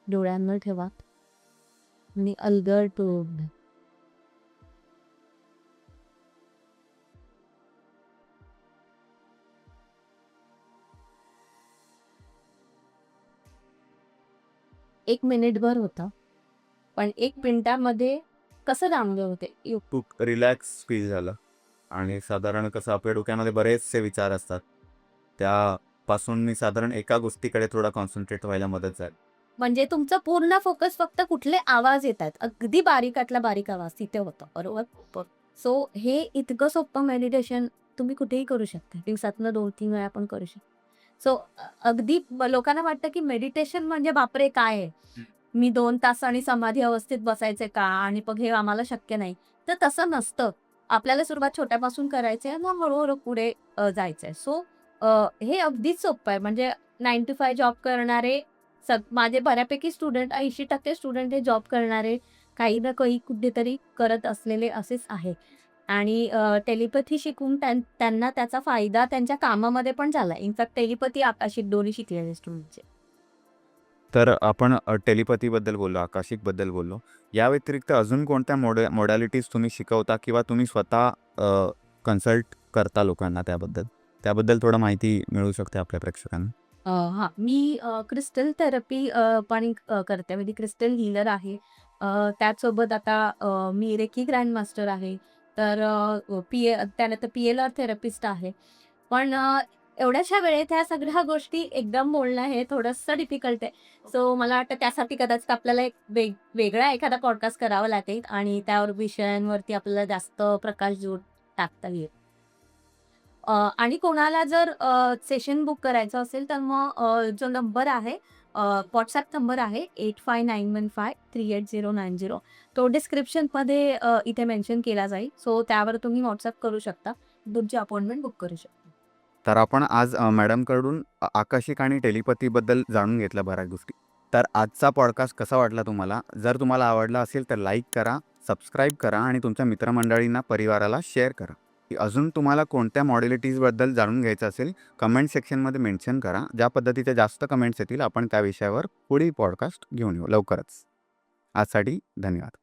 डोळ्यांवर ठेवा आणि अलगद डोळे. 1 मिनिटभर होतं. पण 1 मिनिटामध्ये कसं जाणवलं होते? खूप रिलॅक्स फील झालं आणि साधारण कसं आपल्या डोक्यामध्ये बरेचसे विचार असतात. त्यापासून मी साधारण एका गोष्टीकडे थोडा कॉन्सन्ट्रेट व्हायला मदत झाली. म्हणजे तुमचा पूर्ण फोकस फक्त कुठले आवाज येतात, अगदी बारीकातला बारीक आवाज तिथे होता. बरोबर? सो हे इतकं सोपं मेडिटेशन तुम्ही कुठेही करू शकता. दिवसातनं 2-3 वेळा पण करू शकता. सो अगदी लोकांना वाटतं, की मेडिटेशन म्हणजे बापरे! काय आहे? मी 2 तास आणि समाधी अवस्थेत बसायचे का? आणि मग हे आम्हाला शक्य नाही. तर तसं नसतं. आपल्याला सुरुवात छोट्यापासून करायची आहे, मग हळू पुढे जायचंय. सो हे अगदीच सोपं आहे. म्हणजे 9 to 5 जॉब करणारे माझे बऱ्यापैकी स्टुडंट 80% स्टुडंट हे जॉब करणारे, काही ना काही कुठेतरी करत असलेले असेच आहेत. आणि टेलिपॅथी शिकून त्यांना त्याचा फायदा त्यांच्या कामामध्ये पण झाला. इनफॅक्ट टेलिपॅथी, आकाशिक दोन्ही शिकलेले स्टुडंटचे. तर आपण टेलिपॅथीबद्दल बोललो, आकाशिकबद्दल बोललो. या व्यतिरिक्त अजून कोणत्या मॉडॅलिटीज तुम्ही शिकवता किंवा तुम्ही स्वतः कन्सल्ट करता लोकांना त्याबद्दल? त्याबद्दल थोडं माहिती मिळू शकते आपल्या प्रेक्षकांना? हां, मी क्रिस्टल थेरपी पण करते. म्हणजे क्रिस्टल हीलर आहे. त्याचसोबत आता मी रेकी ग्रँड मास्टर आहे. तर त्यानंतर PLR थेरपिस्ट आहे. पण एवढ्याशा वेळेत ह्या सगळ्या गोष्टी एकदम बोलणं हे थोडंसं डिफिकल्ट आहे. सो मला वाटतं त्यासाठी कदाचित आपल्याला एक वेगळा एखादा पॉडकास्ट करावा लागेल आणि त्यावर विषयांवरती आपल्याला जास्त प्रकाश टाकता येईल. आणि कोणाला जर सेशन बुक करायचं असेल तर मग जो नंबर आहे, WhatsApp नंबर आहे 8591538090. तो डिस्क्रिप्शनमध्ये इथे मेन्शन केला जाईल. सो त्यावर तुम्ही WhatsApp करू शकता. तुमची अपॉइंटमेंट बुक करू शकता. तर आपण आज मॅडमकडून आकाशिक आणि टेलिपॅथीबद्दल जाणून घेतल्या बऱ्याच गोष्टी. तर आजचा पॉडकास्ट कसा वाटला तुम्हाला? जर तुम्हाला आवडला असेल तर लाईक करा, सबस्क्राईब करा आणि तुमच्या मित्रमंडळींना, परिवाराला शेअर करा. अजून तुम्हाला कोणत्या मॉडॅलिटीजबद्दल जाणून घ्यायचं असेल, कमेंट सेक्शनमध्ये मेन्शन करा. ज्या पद्धतीचे जास्त कमेंट्स येतील आपण त्या विषयावर पुढील पॉडकास्ट घेऊन येऊ लवकरच. आजसाठी धन्यवाद.